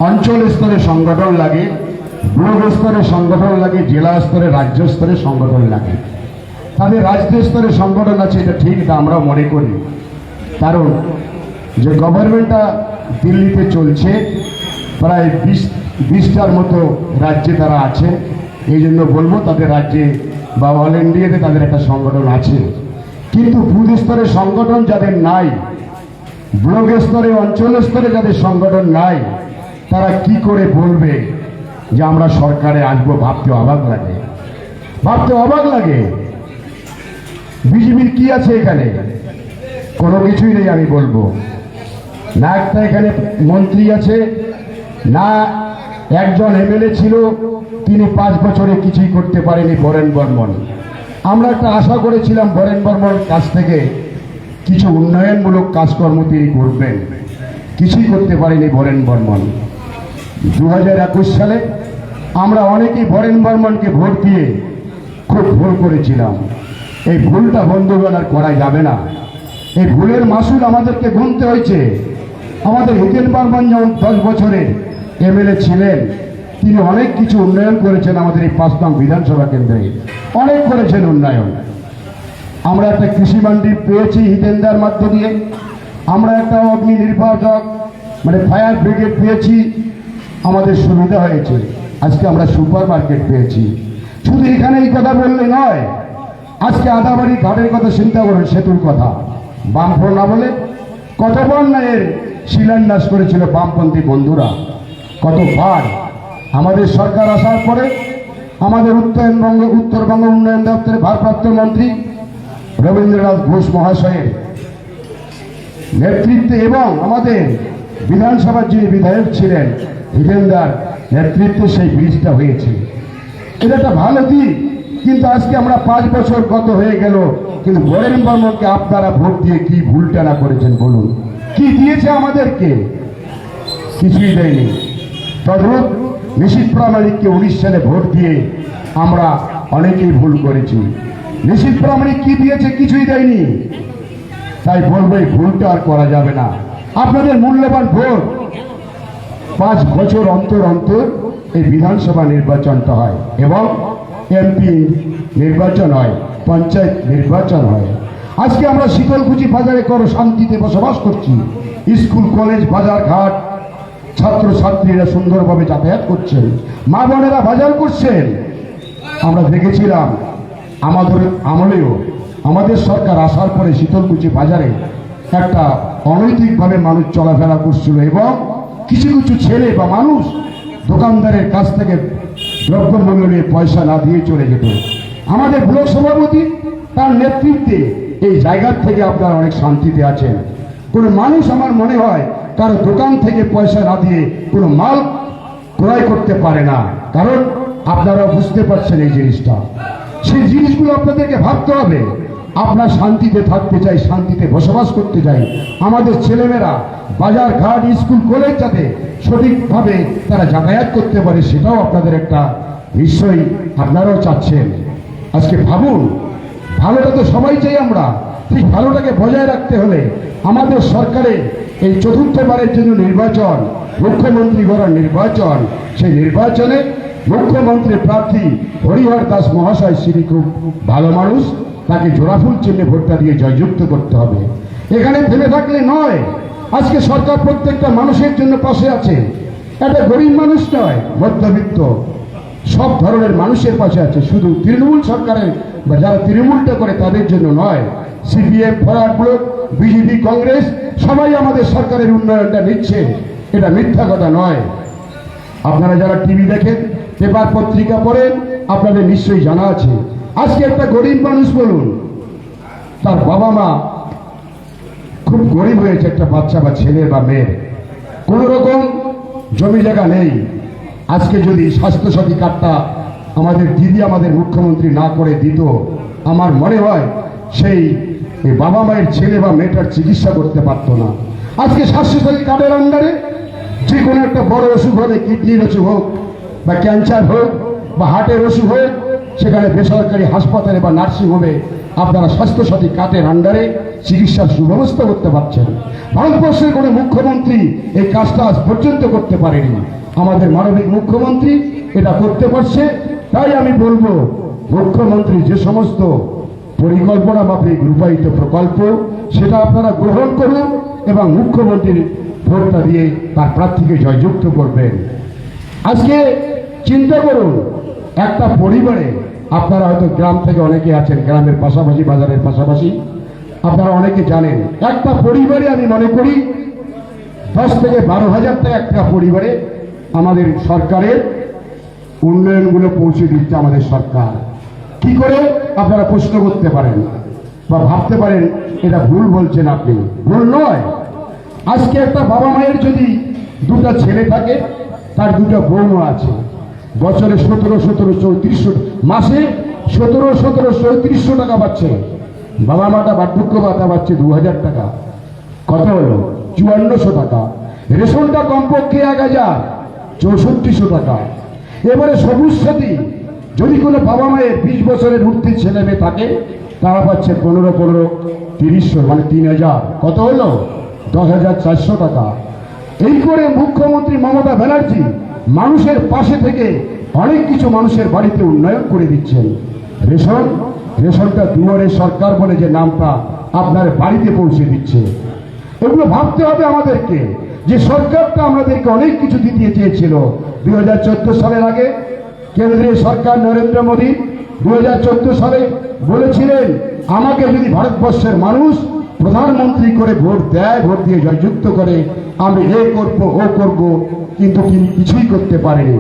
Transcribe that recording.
অঞ্চল স্তরে সংগঠন লাগে, ব্লক স্তরে সংগঠন লাগে, জেলা স্তরে রাজ্য স্তরে সংগঠন লাগে। তাদের রাজ্য স্তরে সংগঠন আছে, এটা ঠিক, এটা আমরা মনে করি। কারণ যে গভর্নমেন্টটা দিল্লিতে চলছে, প্রায় 20টার মতো রাজ্যে তারা আছে। এই জন্য বলবো তাদের রাজ্যে বা অল ইন্ডিয়াতে তাদের একটা সংগঠন আছে। কিন্তু বুথ স্তরে সংগঠন যাদের নাই, ব্লক স্তরে অঞ্চল স্তরে যাদের সংগঠন নাই, তারা কি করে বলবে যে আমরা সরকারে আসবো? ভাবতে অবাক লাগে, ভাবতে অবাক লাগে। বিজেপির কি আছে এখানে? কোনো কিছুই নেই। আমি বলবো না একটা এখানে মন্ত্রী আছে, না একজন এমএলএ ছিল, তিনি 5 বছরে কিছুই করতে পারেনি। বরেন বর্মন, আমরা একটা আশা করেছিলাম বরেন বর্মন কাছ থেকে কিছু উন্নয়নমূলক কাজকর্ম তিনি করবেন, কিছুই করতে পারেনি বরেন বর্মন। 2021 সালে আমরা অনেকেই বরেন বর্মনকে ভোট দিয়ে খুব ভুল করেছিলাম। এই ভুলটা বন্ধুগণ আর করা যাবে না। এই ভুলের মাসুল আমাদেরকে গুনতে হয়েছে। আমাদের হিতেন বর্মন যেমন 10 বছরে এমএলএ ছিলেন, তিনি অনেক কিছু উন্নয়ন করেছেন। আমাদের এই 5 নং বিধানসভা কেন্দ্রে অনেক করেছেন উন্নয়ন। আমরা একটা কৃষি মান্ডি পেয়েছি হিতেনদার মধ্য দিয়ে, আমরা একটা অগ্নি নির্বাচক মানে ফায়ার ব্রিগেড পেয়েছি, আমাদের সুবিধা হয়েছে। আজকে আমরা সুপার মার্কেট পেয়েছি। শুধু এখানে এই কথা বললে নয়, আজকে আদাবাড়ি ঘাটের কথা চিন্তা করুন, সেতুর কথা বামফ্রন্ট না বলে কতবার না এর শিলান্যাস করেছিল বামপন্থী বন্ধুরা, কতবার। আমাদের সরকার আসার পরে আমাদের উত্তরবঙ্গ উন্নয়ন দপ্তরের ভারপ্রাপ্ত মন্ত্রী রবীন্দ্রনাথ ঘোষ মহাশয়ের নেতৃত্বে এবং আমাদের বিধানসভার যিনি বিধায়ক ছিলেন হিতেনদার নেতৃত্বে সেই ব্রিজটা হয়েছে। এটা একটা ভালো দিক। কিন্তু আজকে আমরা 5 বছর গত হয়ে গেল, কিন্তু বরেন বর্মনকে আপনারা ভোট দিয়ে কি ভুলটা না করেছেন বলুন? কি দিয়েছে আমাদেরকে? কিছুই দেয়নি। তদ্রূপ নিশীথ প্রামাণিককে 19 সালে ভোট দিয়ে আমরা অনেকেই ভুল করেছি। নিশীথ প্রামাণিক কি দিয়েছে? কিছুই দেয়নি। তাই বলবো এই ভুলটা আর করা যাবে না। আপনাদের মূল্যবান ভোট 5 বছর অন্তর অন্তর এই বিধানসভা নির্বাচনটা হয় এবং এমপি নির্বাচন হয়, পঞ্চায়েত নির্বাচন হয়। আজকে আমরা শীতলকুচি বাজারে করো শান্তিতে বসবাস করছি। স্কুল কলেজ বাজার ঘাট ছাত্র ছাত্রীরা সুন্দরভাবে যাতায়াত করছেন, মা বোনেরা বাজার করছেন। আমরা দেখেছিলাম আমাদের আমলেও আমাদের সরকার আসার পরে শীতলকুচি বাজারে একটা অনৈতিকভাবে মানুষ চলাফেরা করছিল এবং কিছু কিছু ছেলে বা মানুষ দোকানদারের কাছ থেকে দ্রব্যমূল্য নিয়ে পয়সা না দিয়ে চলে যেত। আমাদের ব্লক সভাপতি তার নেতৃত্বে এই জায়গার থেকে আপনারা অনেক শান্তিতে আছেন। কোনো মানুষ আমার মনে হয় কারো দোকান থেকে পয়সা না দিয়ে কোনো মাল ক্রয় করতে পারে না। কারণ আপনারা বুঝতে পারছেন এই জিনিসটা। সেই জিনিসগুলো আপনাদেরকে ভাবতে হবে। আপনার শান্তিতে থাকতে চাই, শান্তিতে বসবাস করতে চাই। আমাদের ছেলেমেয়েরা বাজার ঘাট স্কুল কলেজ যাতে সঠিকভাবে তারা যাতায়াত করতে পারে, সেটাও আপনাদের একটা নিশ্চয়ই আপনারাও চাচ্ছেন। আজকে ভাবুন, ভালোটা তো সবাই চাই আমরা। ঠিক ভালোটাকে বজায় রাখতে হলে আমাদের সরকারের এই 4র্থবারের জন্য নির্বাচন, মুখ্যমন্ত্রী গড়ার নির্বাচন, সেই নির্বাচনে মুখ্যমন্ত্রী প্রার্থী হরিহর দাস মহাশয় শ্রী খুব ভালো মানুষ, তাকে জোড়াফুল চিহ্নে ভোটটা দিয়ে জয়যুক্ত করতে হবে। এখানে থেমে থাকলে নয়। আজকে সরকার প্রত্যেকটা মানুষের জন্য পাশে আছে। একটা গরিব মানুষ নয়, মধ্যবিত্ত সব ধরনের মানুষের পাশে আছে। শুধু তৃণমূল সরকারের বা যারা তৃণমূলটা করে তাদের জন্য নয়। CPM, forward block, BJP, Congress সবাই আমাদের সরকারের উন্নয়নটা নিচ্ছে, এটা মিথ্যা কথা নয়। আপনারা যারা টিভি দেখেন, পেপার পত্রিকা পড়েন, আপনাদের নিশ্চয়ই জানা আছে। আজকে একটা গরিব মানুষ বলুন, তার বাবা মা খুব গরিব হয়েছে, একটা বাচ্চা বা ছেলে বা মেয়ের কোনো রকম জমি জায়গা নেই। আজকে যদি স্বাস্থ্যসাথী কার্ডটা আমাদের দিদি আমাদের মুখ্যমন্ত্রী না করে দিত, আমার মনে হয় সেই বাবা মায়ের ছেলে বা মেয়েটার চিকিৎসা করতে পারতো না। আজকে স্বাস্থ্যসাথী কার্ডের আন্ডারে যে কোনো একটা বড় অসুখ হলে, কিডনির অসুখ হোক বা ক্যান্সার হোক বা হার্টের অসুখ হোক, সেখানে বেসরকারি হাসপাতালে বা নার্সিংহোমে আপনারা স্বাস্থ্যসাথী কার্ডের আন্ডারে চিকিৎসার সুব্যবস্থা করতে পারছেন। ভারতবর্ষের কোনো মুখ্যমন্ত্রী এই কাজটা আজ পর্যন্ত করতে পারেনি। আমাদের মানবিক মুখ্যমন্ত্রী এটা করতে পারছে। তাই আমি বলবো, মুখ্যমন্ত্রী যে সমস্ত পরিকল্পনা মাফিক রূপায়িত প্রকল্প সেটা আপনারা গ্রহণ করুন এবং মুখ্যমন্ত্রীর ভোটটা দিয়ে তার প্রার্থীকে জয়যুক্ত করবেন। আজকে চিন্তা করুন, একটা পরিবারে আপনারা হয়তো গ্রাম থেকে অনেকে আছেন, গ্রামের পাশাপাশি বাজারের পাশাপাশি আপনারা অনেকে জানেন, একটা পরিবারে আমি মনে করি 10 থেকে 12,000 টাকা একটা পরিবারে আমাদের সরকারের উন্নয়নগুলো পৌঁছে দিচ্ছে আমাদের সরকার। কি করে আপনারা প্রশ্ন করতে পারেন বা ভাবতে পারেন এটা ভুল বলছেন আপনি। ভুল নয়। আজকে একটা বাবা মায়ের যদি দুটা ছেলে থাকে, তার দুটা বউ আছে, বছরে 17,000-17,000-3400 মাসে 17,000-3400 টাকা পাচ্ছে। বাবা মাটা বার্ধক্য ভাতা পাচ্ছে 2,000 টাকা। কত হলো? 5400 টাকা। রেশনটা কমপক্ষে 1,000-6400 টাকা। এবারে সবুজ সাথী যদি কোনো বাবা মায়ের 20 বছরের ঊর্ধ্বে ছেলে মেয়ে থাকে, তারা পাচ্ছে 15-15-30 মানে 3,000। কত হলো? 10,400 টাকা। এই করে মুখ্যমন্ত্রী মমতা ব্যানার্জি মানুষের পাশে থেকে অনেক কিছু মানুষের বাড়িতে উন্নয়ন করে দিচ্ছেন। রেশনটা দুয়ারে সরকার বলে যে নামটা আপনার বাড়িতে পৌঁছে দিচ্ছে। এগুলো ভাবতে হবে আমাদেরকে যে সরকারটা আমাদেরকে অনেক কিছু দিতে চেয়েছিল। 2014 সালের আগে কেন্দ্রীয় সরকার নরেন্দ্র মোদী 2014 সালে বলেছিলেন, আমাকে যদি ভারতবর্ষের মানুষ প্রধানমন্ত্রী করে ভোট দেয়, ভোট দিয়ে জয়যুক্ত করে, আমি এ করবো ও করবো, কিন্তু কিছুই করতে পারেনি।